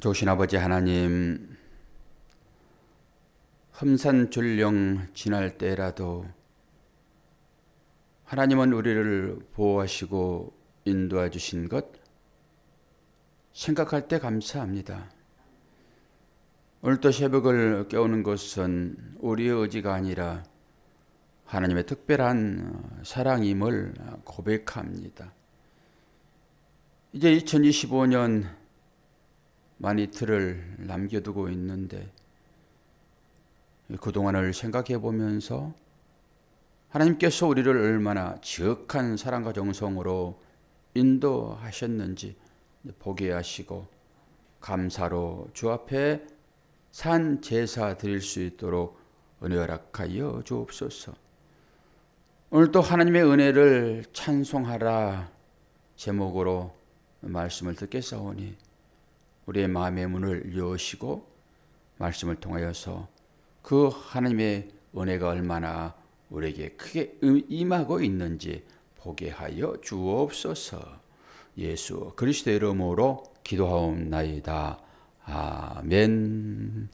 좋으신 아버지 하나님, 험산줄령 지날 때라도 하나님은 우리를 보호하시고 인도해 주신 것 생각할 때 감사합니다. 오늘도 새벽을 깨우는 것은 우리의 의지가 아니라 하나님의 특별한 사랑임을 고백합니다. 이제 2025년 만 이틀을 남겨두고 있는데 그동안을 생각해 보면서 하나님께서 우리를 얼마나 지극한 사랑과 정성으로 인도하셨는지 보게 하시고 감사로 주 앞에 산 제사 드릴 수 있도록 은혜 허락하여 주옵소서. 오늘도 하나님의 은혜를 찬송하라 제목으로 말씀을 듣겠사오니 우리의 마음의 문을 여시고 말씀을 통하여서 그 하나님의 은혜가 얼마나 우리에게 크게 임하고 있는지 보게 하여 주옵소서. 예수 그리스도의 이름으로 기도하옵나이다. 아멘.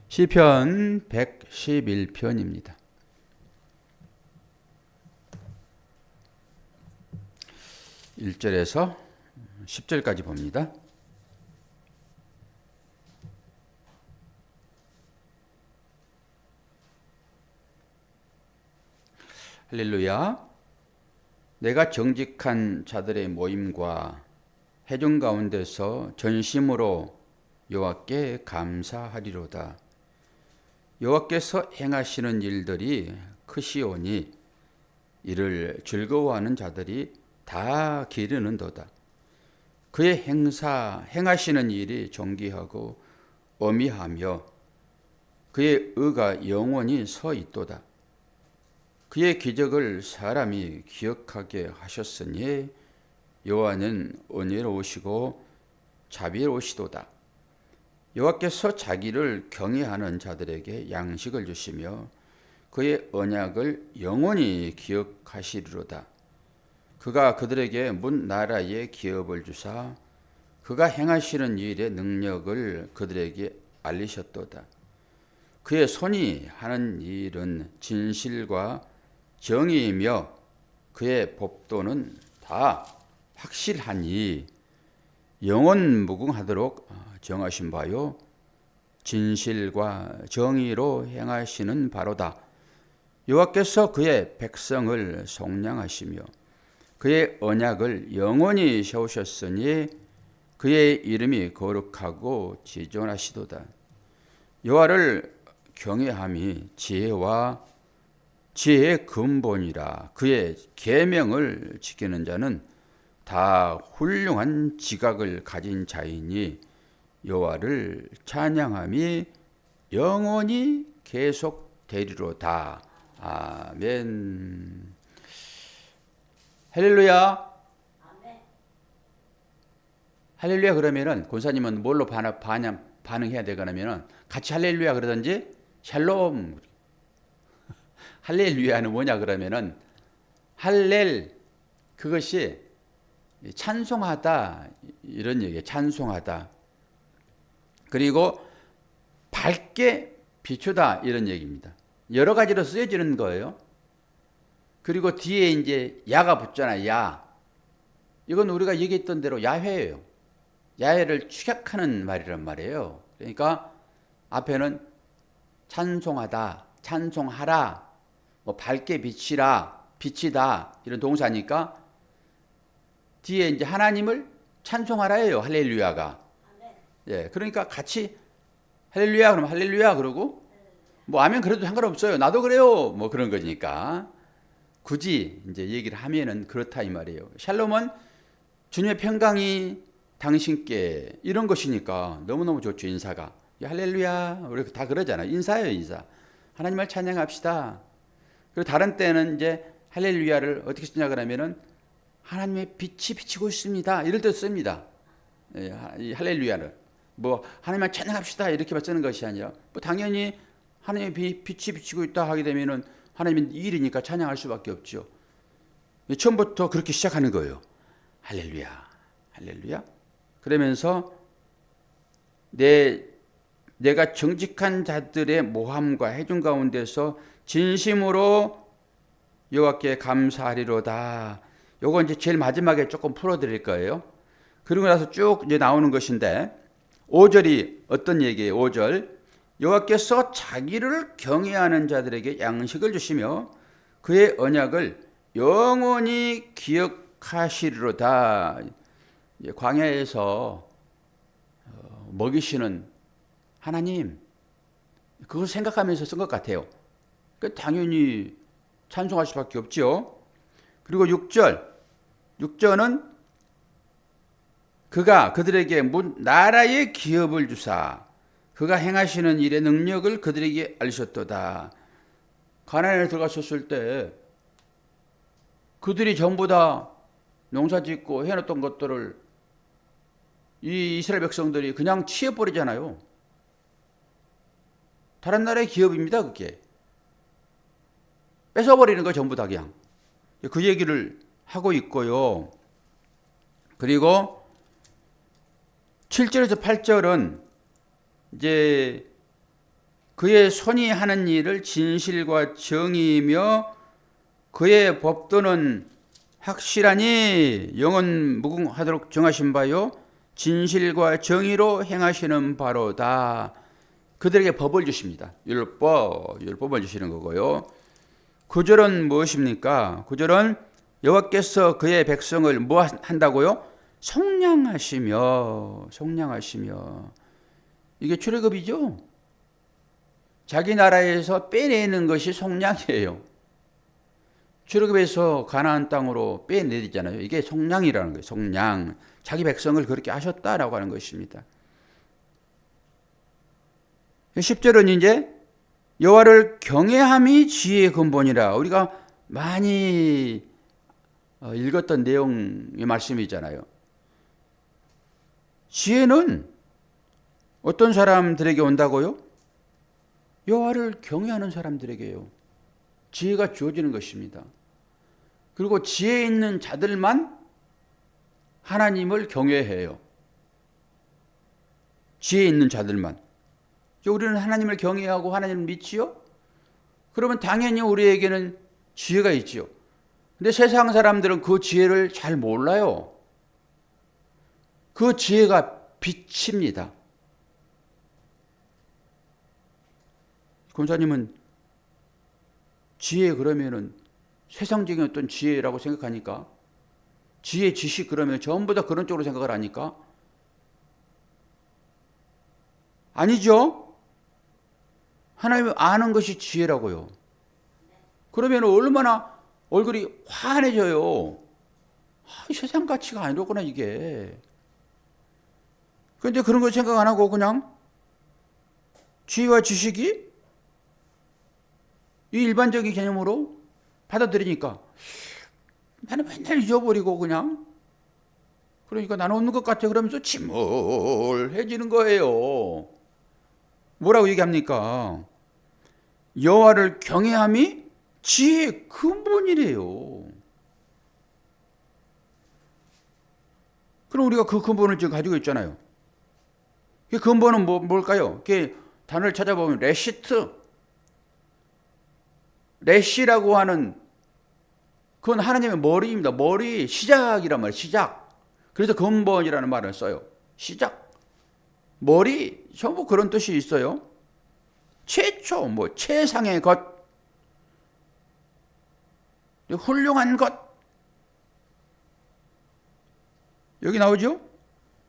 시편 111편입니다. 1절에서 10절까지 봅니다. 할렐루야. 내가 정직한 자들의 모임과 회중 가운데서 전심으로 여호와께 감사하리로다. 여호와께서 행하시는 일들이 크시오니 이를 즐거워하는 자들이 다 기르는도다. 그의 행하시는 일이 존귀하고 어미하며 그의 의가 영원히 서 있도다. 그의 기적을 사람이 기억하게 하셨으니 여호와는 은혜로우시고 자비로우시도다. 여호와께서 자기를 경외하는 자들에게 양식을 주시며 그의 언약을 영원히 기억하시리로다. 그가 그들에게 문 나라의 기업을 주사 그가 행하시는 일의 능력을 그들에게 알리셨도다. 그의 손이 하는 일은 진실과 정의이며 그의 법도는 다 확실하니 영원 무궁하도록 정하신 바요 진실과 정의로 행하시는 바로다. 여호와께서 그의 백성을 속량하시며 그의 언약을 영원히 세우셨으니 그의 이름이 거룩하고 지존하시도다. 여호와를 경외함이 지혜와 지혜의 근본이라. 그의 계명을 지키는 자는 다 훌륭한 지각을 가진 자이니 여호와를 찬양함이 영원히 계속되리로다. 아멘. 할렐루야. 할렐루야 그러면은 권사님은 뭘로 반응해야 되거냐면은 같이 할렐루야 그러든지 샬롬. 할렐루야는 뭐냐 그러면은 할렐 그것이 찬송하다 이런 얘기예요. 찬송하다. 그리고 밝게 비추다 이런 얘기입니다. 여러 가지로 쓰여지는 거예요. 그리고 뒤에 이제 야가 붙잖아요. 야. 이건 우리가 얘기했던 대로 야훼예요. 야훼를 축약하는 말이란 말이에요. 그러니까 앞에는 찬송하다, 찬송하라, 뭐 밝게 비치라, 비치다 이런 동사니까 뒤에 이제 하나님을 찬송하라예요. 할렐루야가. 예, 그러니까 같이 할렐루야 그러면 할렐루야 그러고 뭐 아멘 그래도 상관없어요. 나도 그래요. 뭐 그런 거니까 굳이 이제 얘기를 하면은 그렇다 이 말이에요. 샬롬은 주님의 평강이 당신께 이런 것이니까 너무너무 좋죠. 인사가 할렐루야 우리 다 그러잖아요. 인사예요. 인사. 하나님을 찬양합시다. 그리고 다른 때는 이제 할렐루야를 어떻게 쓰냐 그러면은 하나님의 빛이 비치고 있습니다. 이럴 때 씁니다. 이 할렐루야를 뭐 하나님을 찬양합시다 이렇게만 쓰는 것이 아니라 뭐 당연히 하나님의 빛이 비치고 있다 하게 되면은 하나님의 일이니까 찬양할 수밖에 없죠. 처음부터 그렇게 시작하는 거예요. 할렐루야, 할렐루야. 그러면서 내가 정직한 자들의 모함과 해준 가운데서 진심으로 여호와께 감사하리로다. 요거 이제 제일 마지막에 조금 풀어드릴 거예요. 그리고 나서 쭉 이제 나오는 것인데 5절이 어떤 얘기예요? 5절 여호와께서 자기를 경외하는 자들에게 양식을 주시며 그의 언약을 영원히 기억하시리로다. 광야에서 먹이시는 하나님, 그걸 생각하면서 쓴 것 같아요. 당연히 찬송할 수밖에 없죠. 그리고 6절은 그가 그들에게 나라의 기업을 주사 그가 행하시는 일의 능력을 그들에게 알리셨도다. 가나안에 들어갔었을 때 그들이 전부 다 농사짓고 해놨던 것들을 이 이스라엘 백성들이 그냥 취해버리잖아요. 다른 나라의 기업입니다. 그게 뺏어버리는 거 전부 다 그냥 그 얘기를 하고 있고요. 그리고 7절에서 8절은 이제 그의 손이 하는 일을 진실과 정의이며 그의 법도는 확실하니 영원 무궁하도록 정하신 바요 진실과 정의로 행하시는 바로다. 그들에게 법을 주십니다. 율법을 주시는 거고요. 9절은 무엇입니까? 9절은 여호와께서 그의 백성을 뭐 한다고요? 속량하시며 이게 출애굽이죠. 자기 나라에서 빼내는 것이 속량이에요. 출애굽에서 가나안 땅으로 빼내잖아요. 이게 속량이라는 거예요. 속량. 자기 백성을 그렇게 하셨다라고 하는 것입니다. 10절은 이제 여호와를 경외함이 지혜의 근본이라. 우리가 많이 읽었던 내용의 말씀이잖아요. 지혜는 어떤 사람들에게 온다고요? 여호와를 경외하는 사람들에게요. 지혜가 주어지는 것입니다. 그리고 지혜 있는 자들만 하나님을 경외해요. 지혜 있는 자들만. 우리는 하나님을 경외하고 하나님을 믿지요? 그러면 당연히 우리에게는 지혜가 있지요. 근데 세상 사람들은 그 지혜를 잘 몰라요. 그 지혜가 빛입니다. 권사님은 지혜 그러면은 세상적인 어떤 지혜라고 생각하니까 지혜, 지식 그러면 전부 다 그런 쪽으로 생각을 하니까 아니죠. 하나님을 아는 것이 지혜라고요. 그러면 얼마나 얼굴이 환해져요. 이 세상 가치가 아니로구나 이게. 그런데 그런 걸 생각 안 하고 그냥 지혜와 지식이 이 일반적인 개념으로 받아들이니까 나는 맨날 잊어버리고 그냥 그러니까 나는 없는 것 같아 그러면서 침울해지는 거예요. 뭐라고 얘기합니까? 여호와를 경외함이 지혜의 근본이래요. 그럼 우리가 그 근본을 지금 가지고 있잖아요. 그 근본은 뭘까요? 그 단어를 찾아보면 레시라고 하는 그건 하나님의 머리입니다. 머리 시작이란 말이에요. 시작. 그래서 근본이라는 말을 써요. 시작. 머리 전부 그런 뜻이 있어요. 최초, 최상의 것, 훌륭한 것. 여기 나오죠?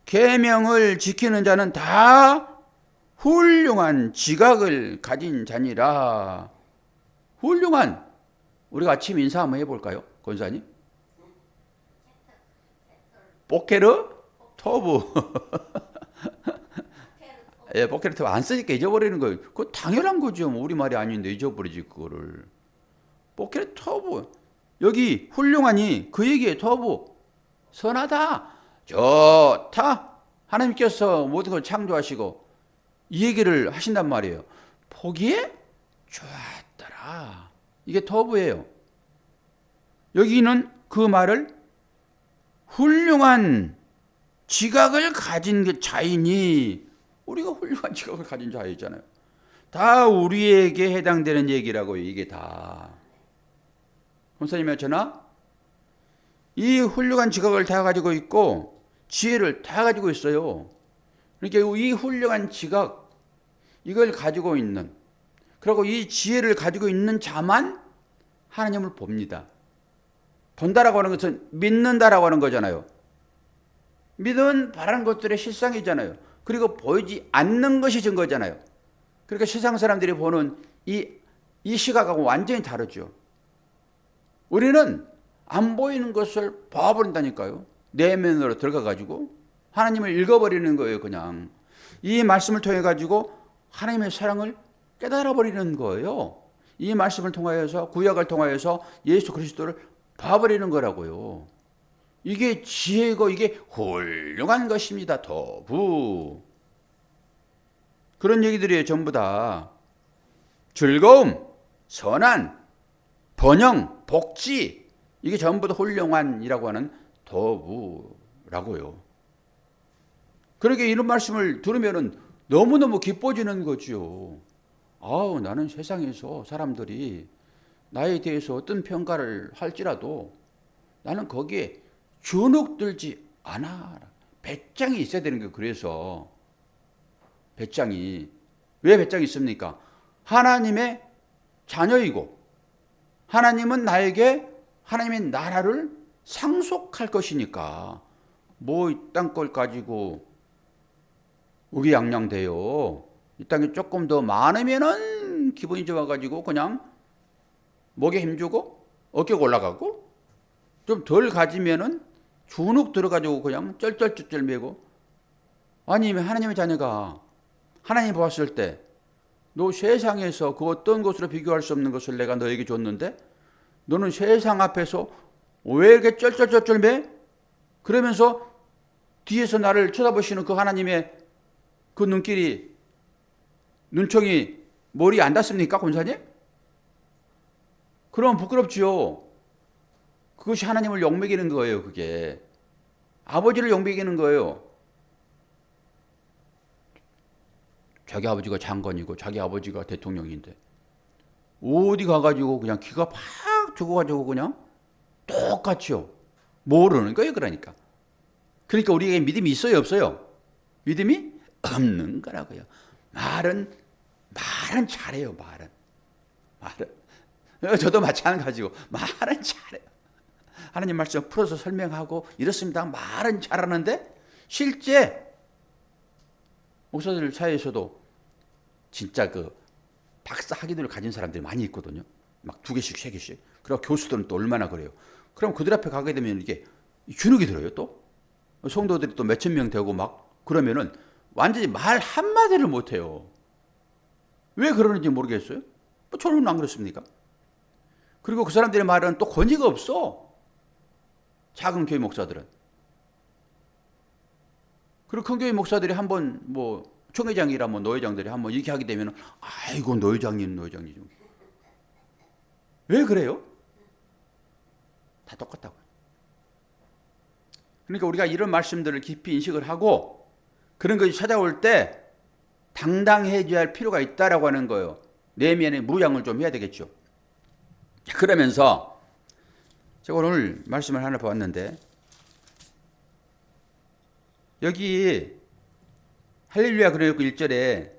계명을 지키는 자는 다 훌륭한 지각을 가진 자니라. 훌륭한. 우리가 아침 인사 한번 해볼까요? 권사님? 포케르 토브. 예, 포케르 토브 안 쓰니까 잊어버리는 거예요. 그거 당연한 거죠. 우리말이 아닌데 잊어버리지 그거를. 포케르 토브. 여기 훌륭하니 그 얘기에 토브. 선하다. 좋다. 하나님께서 모든 걸 창조하시고 이 얘기를 하신단 말이에요. 보기에 좋았더라. 이게 토브예요. 여기는 그 말을 훌륭한 지각을 가진 자이니 우리가 훌륭한 직업을 가진 자였잖아요. 다 우리에게 해당되는 얘기라고요. 이게 다. 권사님이나 저나 이 훌륭한 직업을 다 가지고 있고 지혜를 다 가지고 있어요. 그러니까 이 훌륭한 직업 이걸 가지고 있는, 그리고 이 지혜를 가지고 있는 자만 하나님을 봅니다. 본다라고 하는 것은 믿는다라고 하는 거잖아요. 믿음은 바라는 것들의 실상이잖아요. 그리고 보이지 않는 것이 증거잖아요. 그러니까 세상 사람들이 보는 이 시각하고 완전히 다르죠. 우리는 안 보이는 것을 봐버린다니까요. 내면으로 들어가가지고 하나님을 읽어버리는 거예요. 그냥 이 말씀을 통해 가지고 하나님의 사랑을 깨달아버리는 거예요. 이 말씀을 통하여서, 구약을 통하여서 예수 그리스도를 봐버리는 거라고요. 이게 지혜고 이게 훌륭한 것입니다. 도부. 그런 얘기들이에요. 전부 다. 즐거움, 선한, 번영, 복지, 이게 전부 다 훌륭한이라고 하는 도부라고요. 그러게 이런 말씀을 들으면 너무너무 기뻐지는 거죠. 아우, 나는 세상에서 사람들이 나에 대해서 어떤 평가를 할지라도 나는 거기에 주눅들지 않아. 배짱이 있어야 되는 거예요. 그래서 배짱이. 왜 배짱이 있습니까? 하나님의 자녀이고 하나님은 나에게 하나님의 나라를 상속할 것이니까 뭐 이 땅 걸 가지고 의기양양돼요. 이 땅에 조금 더 많으면은 기분이 좋아가지고 그냥 목에 힘주고 어깨가 올라가고, 좀 덜 가지면은 주눅 들어가지고 그냥 쩔쩔쩔쩔 매고. 아니, 하나님의 자녀가 하나님 보았을 때 너 세상에서 그 어떤 것으로 비교할 수 없는 것을 내가 너에게 줬는데 너는 세상 앞에서 왜 이렇게 쩔쩔쩔쩔 매? 그러면서 뒤에서 나를 쳐다보시는 그 하나님의 그 눈길이, 눈총이 머리에 안 닿습니까, 권사님? 그럼 부끄럽지요. 그것이 하나님을 욕먹이는 거예요. 그게 아버지를 욕먹이는 거예요. 자기 아버지가 장관이고 자기 아버지가 대통령인데 어디 가가지고 그냥 기가 팍 죽어가지고 그냥 똑같이요. 모르는 거예요. 그러니까 우리에게 믿음이 있어요, 없어요? 믿음이 없는 거라고요. 말은 잘해요. 말은 저도 마찬가지고 말은 잘해요. 하나님 말씀 풀어서 설명하고 이렇습니다. 말은 잘하는데 실제 목사들 사이에서도 진짜 그 박사 학위를 가진 사람들이 많이 있거든요. 막 2개씩, 3개씩. 그리고 교수들은 또 얼마나 그래요. 그럼 그들 앞에 가게 되면 이게 주눅이 들어요. 또 성도들이 또 몇천 명 되고 막 그러면은 완전히 말 한마디를 못해요. 왜 그러는지 모르겠어요. 뭐 저는 안 그렇습니까? 그리고 그 사람들의 말은 또 권위가 없어. 작은 교회 목사들은. 그리고 큰 교회 목사들이 한번 뭐 총회장이라 뭐 노회장들이 한번 이렇게 하게 되면 아이고 노회장님. 왜 그래요? 다 똑같다고. 그러니까 우리가 이런 말씀들을 깊이 인식을 하고 그런 것이 찾아올 때 당당해져야 할 필요가 있다라고 하는 거예요. 내면의 무장을 좀 해야 되겠죠. 그러면서 제가 오늘 말씀을 하나 보았는데 여기 할렐루야 그러고 1절에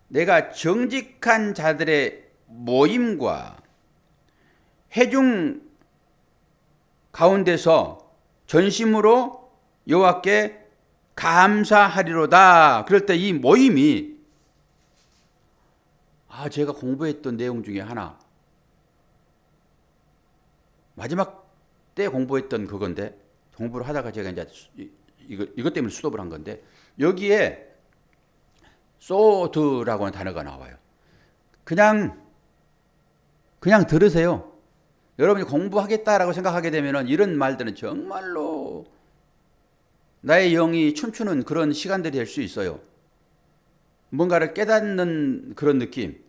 내가 정직한 자들의 모임과 회중 가운데서 전심으로 여호와께 감사하리로다. 그럴 때 이 모임이 제가 공부했던 내용 중에 하나, 마지막 때 공부했던 그건데 공부를 하다가 제가 이제 이것 때문에 수업을 한 건데 여기에 소드라고 하는 단어가 나와요. 그냥 들으세요. 여러분이 공부하겠다라고 생각하게 되면 이런 말들은 정말로 나의 영이 춤추는 그런 시간들이 될 수 있어요. 뭔가를 깨닫는 그런 느낌.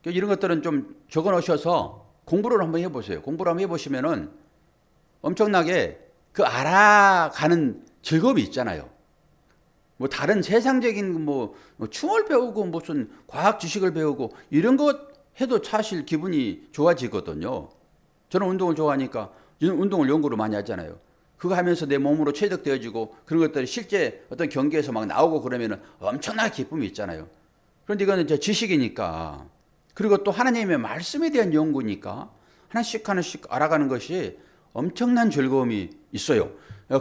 이런 것들은 좀 적어 놓으셔서 공부를 한번 해보세요. 공부를 한번 해보시면은 엄청나게 그 알아가는 즐거움이 있잖아요. 뭐 다른 세상적인 뭐 춤을 배우고 무슨 과학 지식을 배우고 이런 것 해도 사실 기분이 좋아지거든요. 저는 운동을 좋아하니까 운동을 연구를 많이 하잖아요. 그거 하면서 내 몸으로 체득되어지고 그런 것들이 실제 어떤 경기에서 막 나오고 그러면 엄청나게 기쁨이 있잖아요. 그런데 이거는 저 지식이니까, 그리고 또 하나님의 말씀에 대한 연구니까 하나씩 하나씩 알아가는 것이 엄청난 즐거움이 있어요.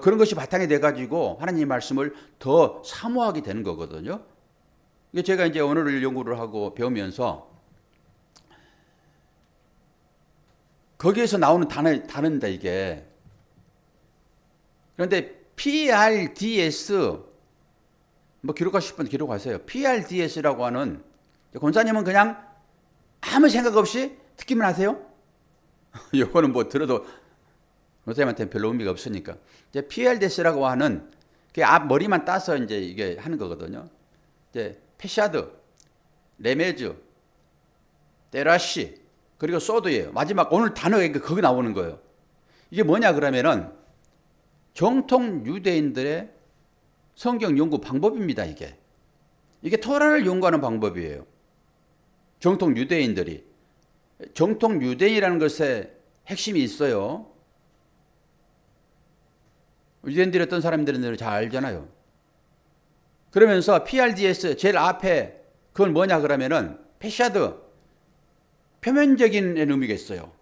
그런 것이 바탕이 돼가지고 하나님의 말씀을 더 사모하게 되는 거거든요. 이게 제가 이제 언어를 연구를 하고 배우면서 거기에서 나오는 단어입니다, 이게. 그런데 PRDS, 뭐 기록하실 분 기록하세요. PRDS라고 하는, 권사님은 그냥 아무 생각 없이 듣기만 하세요. 이거는 뭐 들어도 권사님한테는 별로 의미가 없으니까. 이제 PRDS라고 하는 그 앞 머리만 따서 이제 이게 하는 거거든요. 이제 페샤드, 레메즈, 데라시, 그리고 소드예요. 마지막 오늘 단어가 거기 나오는 거예요. 이게 뭐냐 그러면은 정통 유대인들의 성경 연구 방법입니다. 이게 토라를 연구하는 방법이에요. 정통 유대인들이. 정통 유대인이라는 것에 핵심이 있어요. 유대인들이 어떤 사람들인지 잘 알잖아요. 그러면서 PRDS 제일 앞에 그건 뭐냐 그러면은 페샤드, 표면적인 의미가 있어요.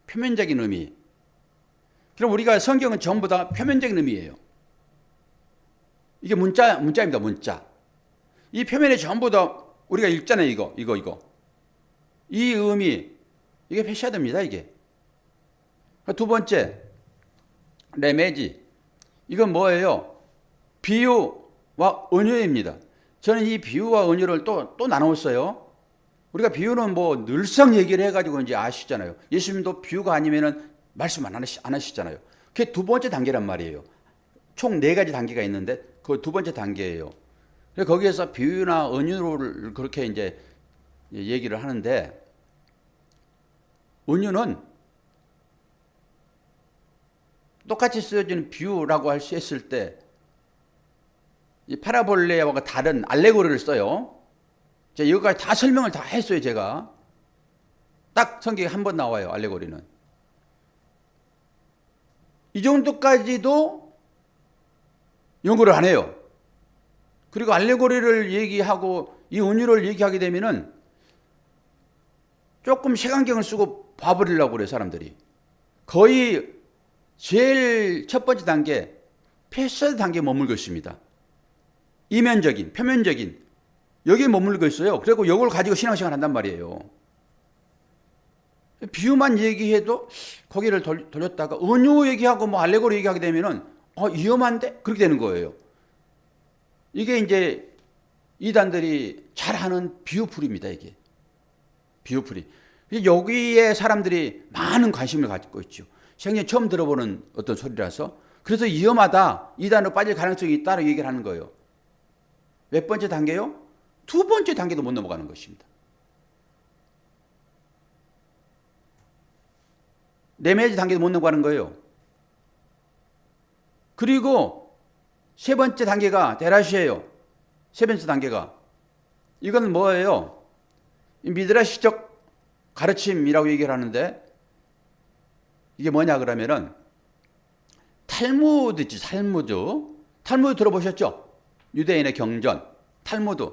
표면적인 의미. 그럼 우리가 성경은 전부 다 표면적인 의미예요. 이게 문자입니다, 문자. 이 표면에 전부 다 우리가 읽잖아요, 이거. 이 의미, 이게 페샤드입니다, 이게. 두 번째, 레메지. 이건 뭐예요? 비유와 은유입니다. 저는 이 비유와 은유를 또 나눴어요. 우리가 비유는 뭐 늘상 얘기를 해가지고 이제 아시잖아요. 예수님도 비유가 아니면은 말씀 안 하시잖아요. 그게 두 번째 단계란 말이에요. 총 4가지 단계가 있는데 그 두 번째 단계예요. 거기에서 비유나 은유를 그렇게 이제 얘기를 하는데, 은유는 똑같이 쓰여지는 비유라고 할 수 있을 때 이 파라볼레와 다른 알레고리를 써요. 제가 여기까지 다 설명을 다 했어요, 제가. 딱 성경에 한 번 나와요, 알레고리는. 이 정도까지도 연구를 안 해요. 그리고 알레고리를 얘기하고 이 은유를 얘기하게 되면은 조금 색안경을 쓰고 봐버리려고 그래요, 사람들이. 거의 제일 첫 번째 단계, 패스 단계에 머물고 있습니다. 이면적인, 표면적인, 여기에 머물고 있어요. 그리고 이걸 가지고 신앙생활 한단 말이에요. 비유만 얘기해도 거기를 돌렸다가 은유 얘기하고 뭐 알레고리 얘기하게 되면은 위험한데? 그렇게 되는 거예요. 이게 이제 이단들이 잘하는 비유풀이입니다, 이게. 비유풀이. 여기에 사람들이 많은 관심을 갖고 있죠. 생전 처음 들어보는 어떤 소리라서. 그래서 위험하다, 이단으로 빠질 가능성이 있다고 얘기를 하는 거예요. 몇 번째 단계요? 두 번째 단계도 못 넘어가는 것입니다. 레메지 단계도 못 넘어가는 거예요. 그리고 세 번째 단계가 데라시예요. 세 번째 단계가. 이건 뭐예요? 미드라시적 가르침이라고 얘기를 하는데, 이게 뭐냐 그러면은 탈무드 있지, 탈무드 들어보셨죠? 유대인의 경전, 탈무드.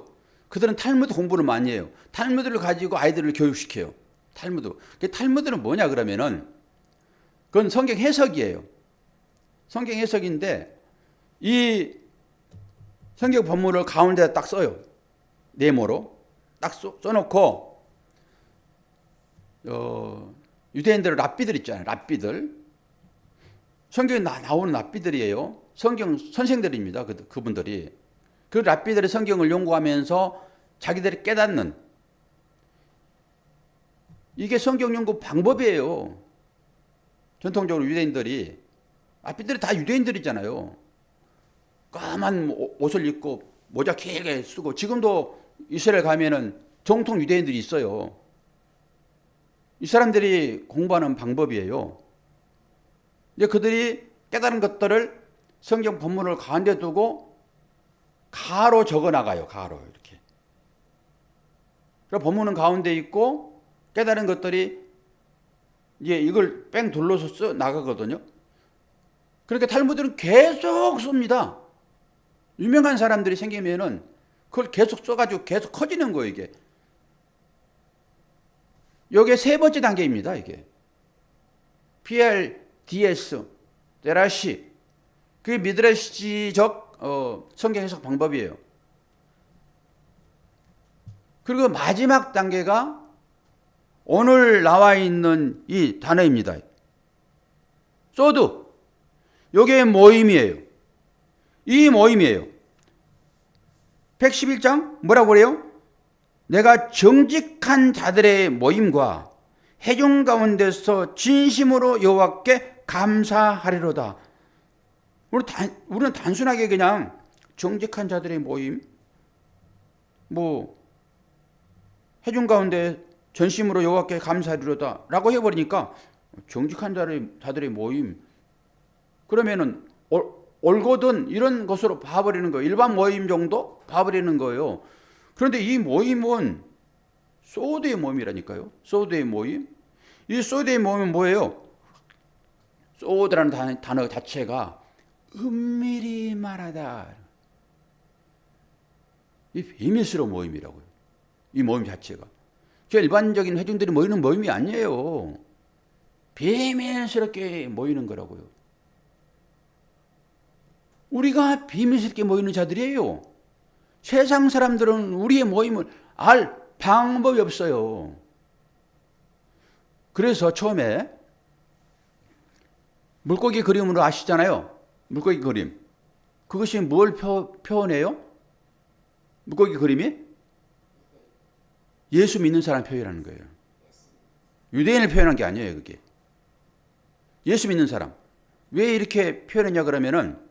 그들은 탈무드 공부를 많이 해요. 탈무드를 가지고 아이들을 교육시켜요. 탈무드는 뭐냐 그러면은 그건 성경 해석이에요. 성경 해석인데 이 성경 본문을 가운데다 딱 써요. 네모로 딱 써놓고 유대인들의 랍비들 있잖아요. 랍비들. 성경에 나오는 랍비들이에요. 성경 선생들입니다. 그분들이. 그 랍비들의 성경을 연구하면서 자기들이 깨닫는, 이게 성경 연구 방법이에요. 전통적으로 유대인들이, 랍비들이 다 유대인들이잖아요. 까만 옷을 입고 모자 길게 쓰고, 지금도 이스라엘 가면은 정통 유대인들이 있어요. 이 사람들이 공부하는 방법이에요. 이제 그들이 깨달은 것들을 성경 본문을 가운데 두고 가로 적어 나가요. 가로 이렇게. 그럼 본문은 가운데 있고 깨달은 것들이 이제 이걸 뺑 둘러서 써 나가거든요. 그러니까 탈무드는 계속 씁니다. 유명한 사람들이 생기면은 그걸 계속 써가지고 계속 커지는 거예요, 이게. 요게 세 번째 단계입니다, 이게. PLDS, 데라시. 그게 미드레시적 성경 해석 방법이에요. 그리고 마지막 단계가 오늘 나와 있는 이 단어입니다. 소드. 요게 모임이에요. 이 모임이에요. 111장 뭐라고 그래요? 내가 정직한 자들의 모임과 회중 가운데서 진심으로 여호와께 감사하리로다. 우리는 단순하게 그냥 정직한 자들의 모임, 뭐 회중 가운데 전심으로 여호와께 감사하리로다라고 해버리니까 정직한 자들의 모임 그러면은 올거든 이런 것으로 봐버리는 거예요. 일반 모임 정도 봐버리는 거예요. 그런데 이 모임은 소드의 모임이라니까요. 소드의 모임. 이 소드의 모임은 뭐예요? 소드라는 단어 자체가 은밀히 말하다. 이 비밀스러운 모임이라고요. 이 모임 자체가. 일반적인 회중들이 모이는 모임이 아니에요. 비밀스럽게 모이는 거라고요. 우리가 비밀스럽게 모이는 자들이에요. 세상 사람들은 우리의 모임을 알 방법이 없어요. 그래서 처음에 물고기 그림으로 아시잖아요. 물고기 그림. 그것이 뭘 표현해요? 물고기 그림이? 예수 믿는 사람 표현하는 거예요. 유대인을 표현한 게 아니에요, 그게. 예수 믿는 사람. 왜 이렇게 표현했냐 그러면은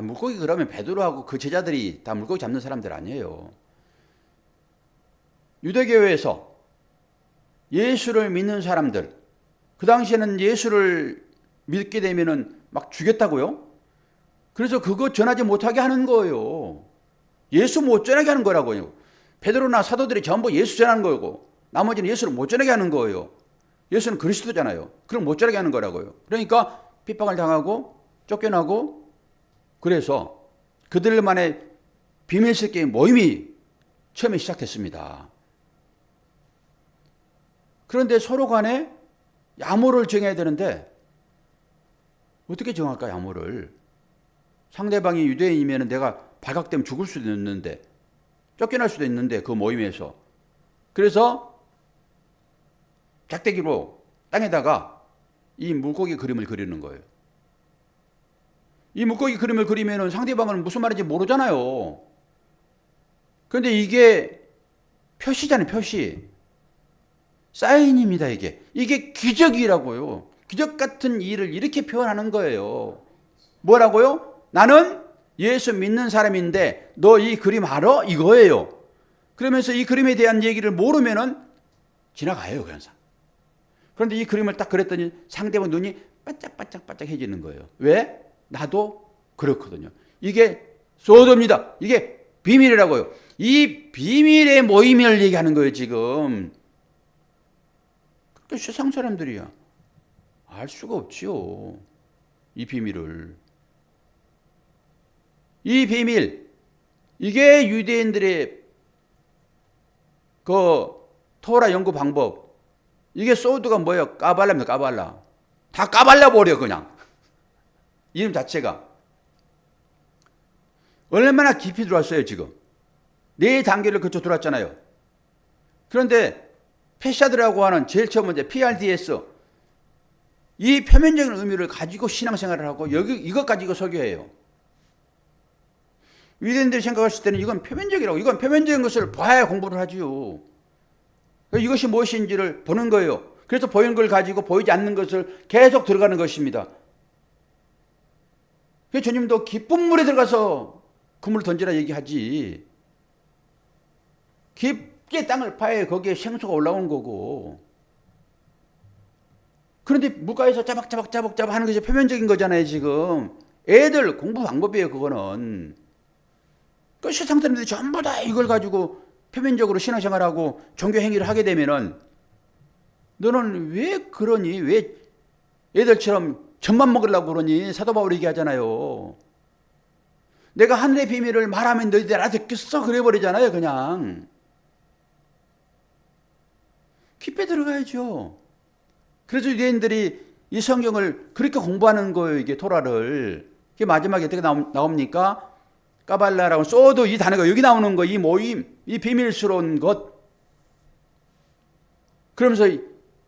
물고기 그러면 베드로하고 그 제자들이 다 물고기 잡는 사람들 아니에요. 유대교회에서 예수를 믿는 사람들, 그 당시에는 예수를 믿게 되면은 막 죽였다고요? 그래서 그거 전하지 못하게 하는 거예요. 예수 못 전하게 하는 거라고요. 베드로나 사도들이 전부 예수 전하는 거고 나머지는 예수를 못 전하게 하는 거예요. 예수는 그리스도잖아요. 그럼 못 전하게 하는 거라고요. 그러니까 핍박을 당하고 쫓겨나고 그래서 그들만의 비밀스럽게 모임이 처음에 시작됐습니다. 그런데 서로 간에 야모를 정해야 되는데 어떻게 정할까 야모를? 상대방이 유대인이면 내가 발각되면 죽을 수도 있는데 쫓겨날 수도 있는데 그 모임에서 그래서 작대기로 땅에다가 이 물고기 그림을 그리는 거예요. 이 물고기 그림을 그리면 상대방은 무슨 말인지 모르잖아요. 그런데 이게 표시잖아요, 표시. 사인입니다, 이게. 이게 기적이라고요. 기적 같은 일을 이렇게 표현하는 거예요. 뭐라고요? 나는 예수 믿는 사람인데 너 이 그림 알아? 이거예요. 그러면서 이 그림에 대한 얘기를 모르면은 지나가요, 그냥. 그런데 이 그림을 딱 그렸더니 상대방 눈이 반짝반짝반짝해지는 거예요. 왜? 나도 그렇거든요. 이게 소도입니다. 이게 비밀이라고요. 이 비밀의 모임을 얘기하는 거예요, 지금. 세상 사람들이야. 알 수가 없지요. 이 비밀을. 이 비밀. 이게 유대인들의 그 토라 연구 방법. 이게 소드가 뭐예요? 까발라입니다, 까발라. 다 까발려 버려, 그냥. 이름 자체가. 얼마나 깊이 들어왔어요, 지금. 네 단계를 거쳐 들어왔잖아요. 그런데 패샤드라고 하는 제일 처음 문제, PRDS. 이 표면적인 의미를 가지고 신앙생활을 하고 이것 가지고 설교해요. 유대인들이 생각했을 때는 이건 표면적이라고. 이건 표면적인 것을 봐야 공부를 하지요. 이것이 무엇인지를 보는 거예요. 그래서 보이는 걸 가지고 보이지 않는 것을 계속 들어가는 것입니다. 그래서 주님도 깊은 물에 들어가서 그물을 던지라 얘기하지. 깊게 땅을 파야 거기에 생수가 올라오는 거고. 그런데 물가에서 짜박짜박 하는 것이 표면적인 거잖아요, 지금. 애들 공부 방법이에요, 그거는. 그 세상 사람들이 전부 다 이걸 가지고 표면적으로 신앙생활하고 종교 행위를 하게 되면은 너는 왜 그러니? 왜 애들처럼 젖만 먹으려고 그러니? 사도 바울이 얘기하잖아요. 내가 하늘의 비밀을 말하면 너희들 알아듣겠어? 그래버리잖아요, 그냥. 깊이 들어가야죠. 그래서 유대인들이 이 성경을 그렇게 공부하는 거예요, 이게 토라를. 이게 마지막에 어떻게 나옵니까? 까발라라고 써도 이 단어가 여기 나오는 거, 이 모임, 이 비밀스러운 것. 그러면서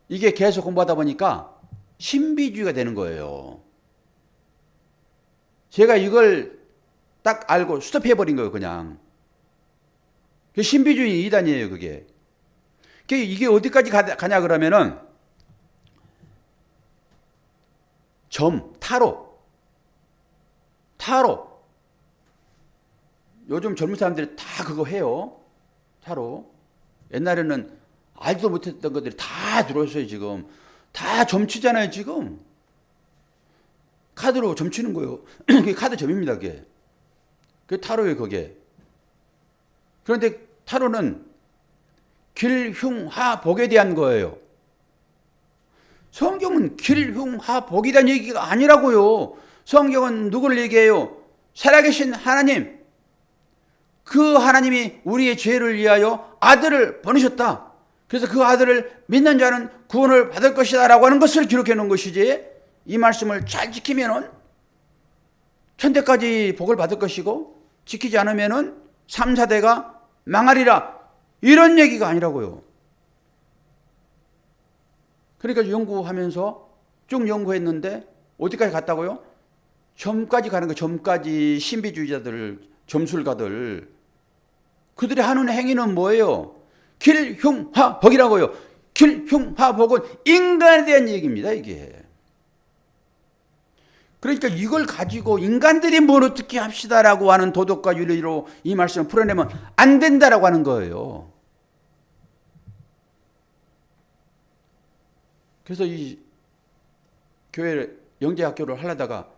이게 계속 공부하다 보니까 신비주의가 되는 거예요. 제가 이걸 딱 알고 스톱해버린 거예요, 그냥. 신비주의 이단이에요, 그게. 이게 어디까지 가냐 그러면은 타로. 요즘 젊은 사람들이 다 그거 해요. 타로. 옛날에는 알지도 못했던 것들이 다 들어왔어요, 지금. 다 점치잖아요, 지금. 카드로 점치는 거예요. 그게 카드 점입니다, 그게. 그게 타로예요, 그게. 그런데 타로는 길흉하복에 대한 거예요. 성경은 길흉하복이란 얘기가 아니라고요. 성경은 누구를 얘기해요? 살아계신 하나님. 그 하나님이 우리의 죄를 위하여 아들을 보내셨다. 그래서 그 아들을 믿는 자는 구원을 받을 것이다 라고 하는 것을 기록해 놓은 것이지, 이 말씀을 잘 지키면은 천대까지 복을 받을 것이고 지키지 않으면은 3, 4대가 망하리라, 이런 얘기가 아니라고요. 그러니까 연구하면서 쭉 연구했는데 어디까지 갔다고요? 점까지 가는 거. 점까지. 신비주의자들, 점술가들, 그들이 하는 행위는 뭐예요? 길흉하복이라고요. 길흉하복은 인간에 대한 얘기입니다, 이게. 그러니까 이걸 가지고 인간들이 뭘 어떻게 합시다라고 하는 도덕과 윤리로 이 말씀을 풀어내면 안 된다라고 하는 거예요. 그래서 이 교회 영재학교를 하려다가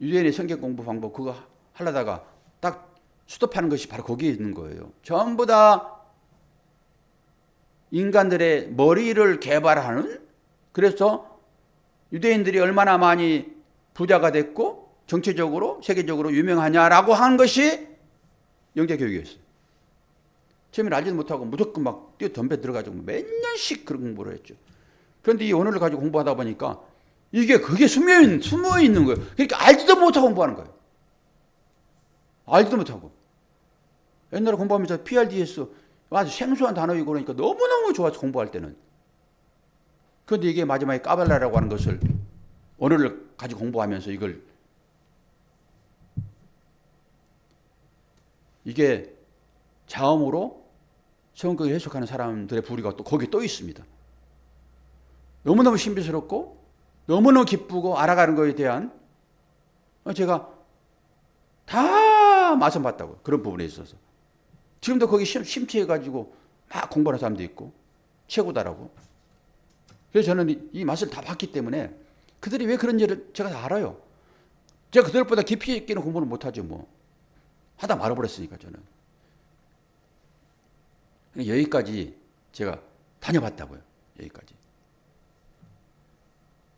유대인의 성경 공부 방법 그거 하려다가 딱 스톱하는 것이 바로 거기에 있는 거예요. 전부 다 인간들의 머리를 개발하는, 그래서 유대인들이 얼마나 많이 부자가 됐고 정치적으로 세계적으로 유명하냐라고 하는 것이 영재교육이었어요. 처음에 알지도 못하고 무조건 막 뛰어 덤벼 들어가지고 몇 년씩 그런 공부를 했죠. 그런데 이 언어를 가지고 공부하다 보니까 그게 숨어 있는 거예요. 그러니까 알지도 못하고 공부하는 거예요. 알지도 못하고. 옛날에 공부하면서 PRDS 아주 생소한 단어이고 그러니까 너무너무 좋아서 공부할 때는. 그런데 이게 마지막에 까발라라고 하는 것을 언어를 가지고 공부하면서 이게 자음으로 성경을 해석하는 사람들의 부류가 또 거기에 또 있습니다. 너무너무 신비스럽고 너무너무 기쁘고 알아가는 것에 대한, 제가 다 맛은 봤다고요. 그런 부분에 있어서. 지금도 거기 심취해가지고 막 공부하는 사람도 있고 최고다라고. 그래서 저는 이 맛을 다 봤기 때문에 그들이 왜 그런지를 제가 다 알아요. 제가 그들보다 깊이 있게는 공부를 못하죠, 뭐. 하다 말아버렸으니까 저는. 여기까지 제가 다녀봤다고요. 여기까지.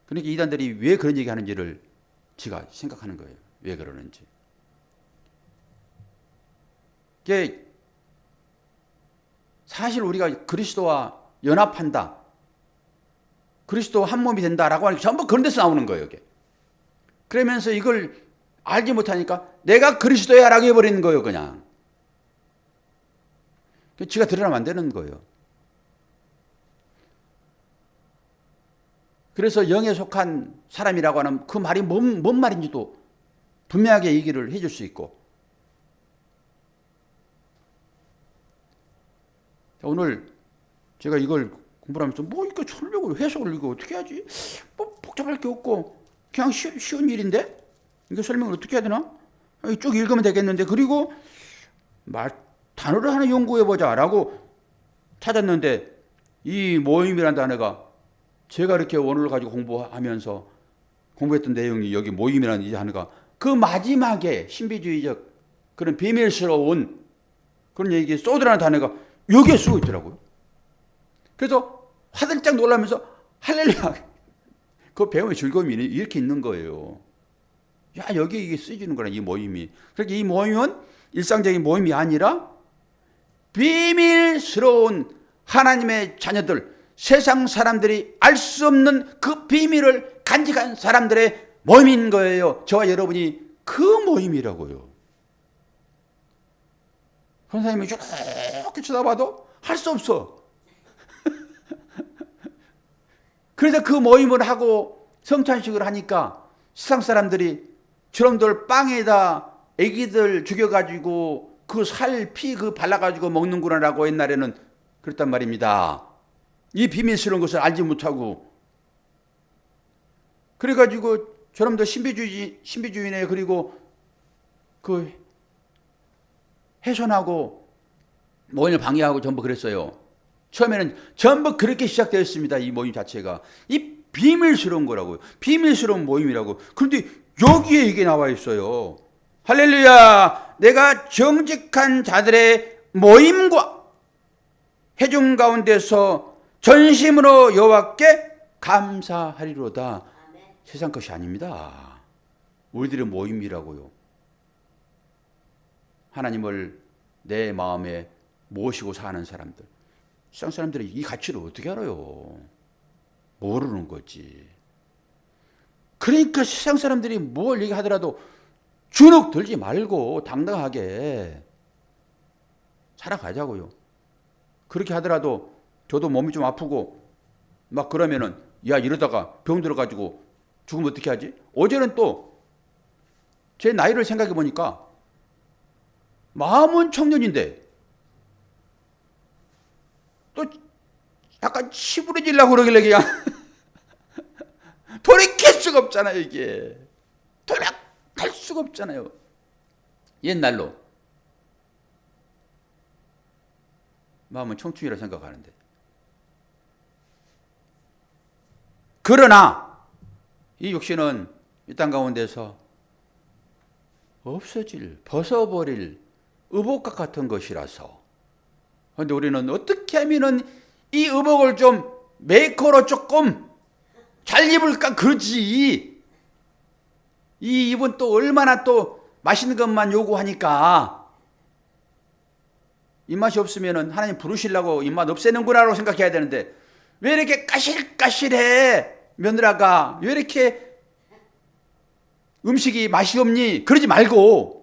그러니까 이단들이 왜 그런 얘기 하는지를 제가 생각하는 거예요. 왜 그러는지. 이게 사실 우리가 그리스도와 연합한다, 그리스도 한 몸이 된다라고 하는 게 전부 그런 데서 나오는 거예요, 이게. 그러면서 이걸 알지 못하니까 내가 그리스도야 라고 해버리는 거예요, 그냥. 지가 드러나면 안 되는 거예요. 그래서 영에 속한 사람이라고 하는 그 말이 뭔 말인지도 분명하게 얘기를 해줄 수 있고. 오늘 제가 이걸 공부를 하면서 이거 설명을 해석을 이거 어떻게 하지? 복잡할 게 없고 그냥 쉬운 일인데 이거 설명을 어떻게 해야 되나? 쭉 읽으면 되겠는데. 그리고 단어를 하나 연구해보자 라고 찾았는데 이 모임이라는 단어가 제가 이렇게 원어를 가지고 공부하면서 공부했던 내용이 여기 모임이라는 이 단어가 그 마지막에 신비주의적 그런 비밀스러운 그런 얘기 쏟으라는 단어가 여기에 쓰고 있더라고요. 그래서 화들짝 놀라면서 할렐루야. 그 배움의 즐거움이 이렇게 있는 거예요. 야, 여기 이게 쓰여지는구나, 이 모임이. 그러니까 이 모임은 일상적인 모임이 아니라 비밀스러운 하나님의 자녀들, 세상 사람들이 알 수 없는 그 비밀을 간직한 사람들의 모임인 거예요. 저와 여러분이 그 모임이라고요. 선생님이 저렇게 쳐다봐도 할 수 없어. 그래서 그 모임을 하고 성찬식을 하니까 세상 사람들이 저놈들 빵에다 애기들 죽여가지고 그 살, 피 그 발라가지고 먹는구나라고 옛날에는 그랬단 말입니다. 이 비밀스러운 것을 알지 못하고. 그래가지고 저놈들 신비주의네. 그리고 그 훼손하고 모임을 방해하고 전부 그랬어요. 처음에는 전부 그렇게 시작되었습니다. 이 모임 자체가. 이 비밀스러운 거라고요. 비밀스러운 모임이라고. 그런데 여기에 이게 나와 있어요. 할렐루야. 내가 정직한 자들의 모임과 회중 가운데서 전심으로 여호와께 감사하리로다. 세상 것이 아닙니다. 우리들의 모임이라고요. 하나님을 내 마음에 모시고 사는 사람들. 세상 사람들이 이 가치를 어떻게 알아요? 모르는 거지. 그러니까 세상 사람들이 뭘 얘기하더라도 주눅 들지 말고 당당하게 살아가자고요. 그렇게 하더라도 저도 몸이 좀 아프고 막 그러면은 야, 이러다가 병 들어가지고 죽으면 어떻게 하지? 어제는 또 제 나이를 생각해 보니까 마음은 청년인데 또 약간 치부러지려고 그러길래 그냥 돌이킬 수가 없잖아요. 이게 돌아갈 수가 없잖아요. 옛날로 마음은 청춘이라 생각하는데. 그러나 이 육신은 이 땅 가운데서 없어질, 벗어버릴 의복과 같은 것이라서. 그런데 우리는 어떻게 하면은 이 의복을 좀 메이커로 조금 잘 입을까 그러지. 이 입은 또 얼마나 또 맛있는 것만 요구하니까 입맛이 없으면은 하나님 부르시려고 입맛 없애는구나라고 생각해야 되는데 왜 이렇게 까실까실해 며느라가 왜 이렇게 음식이 맛이 없니? 그러지 말고.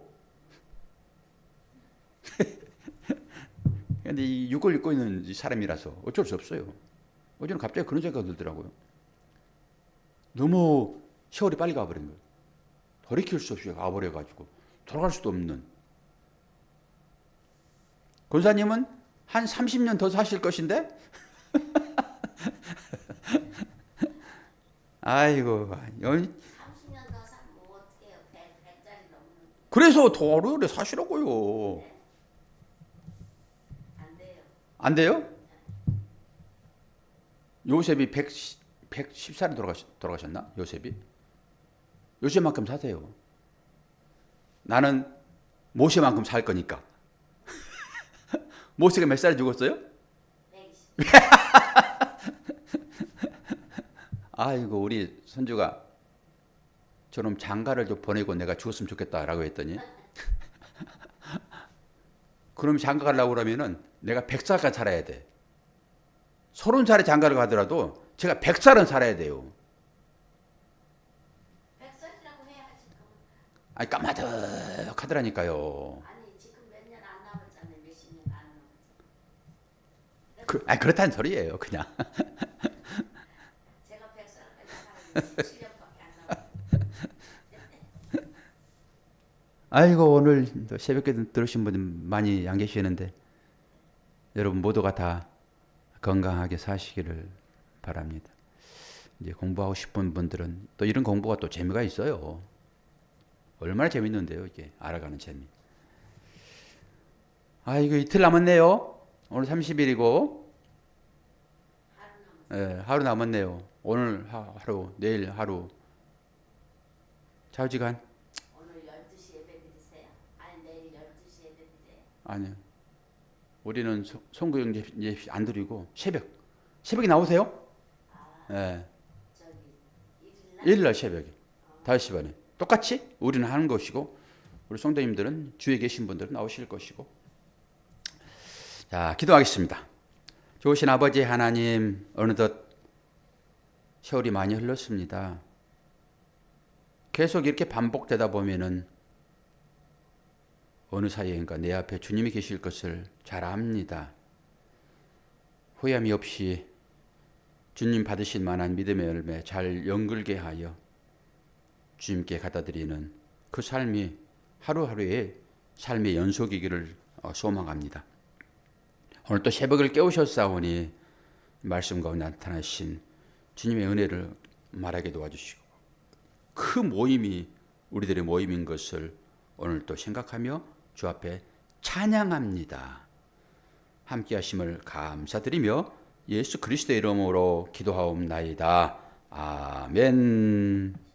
근데 이 육을 입고 있는 사람이라서 어쩔 수 없어요. 어제는 갑자기 그런 생각이 들더라고요. 너무 세월이 빨리 가버린 거예요. 돌이킬 수 없이 가버려가지고 돌아갈 수도 없는. 권사님은 한 30년 더 사실 것인데? 아이고, 30년 더 살면 뭐 어떻게 해요? 100짜리 넘는. 그래서 더 오래 사시라고요. 네? 안 돼요. 안 돼요? 요셉이 110살에 돌아가셨나? 요셉이? 요셉만큼 사세요. 나는 모세만큼 살 거니까. 모세가 몇 살에 죽었어요? 120. 아이고, 우리 손주가 저놈 장가를 좀 보내고 내가 죽었으면 좋겠다라고 했더니 그럼 장가 가려고 그러면은 내가 100살까지 살아야 돼. 30살에 장가를 가더라도 제가 100살은 살아야 돼요. 100살이라고 해야지. 아니, 까마득하더라니까요. 아니 지금 몇 년 안 남았잖아요. 몇십 년 안 남았잖아요. 그렇다는 소리예요, 그냥. 제가 100살까지 살았는데 17년밖에 안 남았어요. 아이고, 오늘 새벽에 들으신 분 많이 안 계시는데 여러분 모두가 다 건강하게 사시기를 바랍니다. 이제 공부하고 싶은 분들은 또 이런 공부가 또 재미가 있어요. 얼마나 재밌는데요, 이게 알아가는 재미. 아이고, 이틀 남았네요. 오늘 30일이고 하루 남았네요. 오늘 하루, 내일 하루. 좌우지간 오늘 12시 예배 드리세요? 아니 내일 내일 12시에 되는데. 아니요. 우리는 송구영 예배 안 드리고 새벽에 나오세요? 아, 예. 저기 일요일 날. 일요일 새벽에 5시 반에 똑같이 우리는 하는 것이고 우리 성도님들은 주위에 계신 분들은 나오실 것이고. 자, 기도하겠습니다. 좋으신 아버지 하나님, 어느덧 세월이 많이 흘렀습니다. 계속 이렇게 반복되다 보면은 어느 사이인가 내 앞에 주님이 계실 것을 잘 압니다. 후회함이 없이 주님 받으실 만한 믿음의 열매 잘 연결게 하여 주님께 갖다 드리는 그 삶이 하루하루의 삶의 연속이기를 소망합니다. 오늘 또 새벽을 깨우셨사오니 말씀 가운데 나타나신 주님의 은혜를 말하게 도와주시고 그 모임이 우리들의 모임인 것을 오늘 또 생각하며 주 앞에 찬양합니다. 함께 하심을 감사드리며 예수 그리스도의 이름으로 기도하옵나이다. 아멘.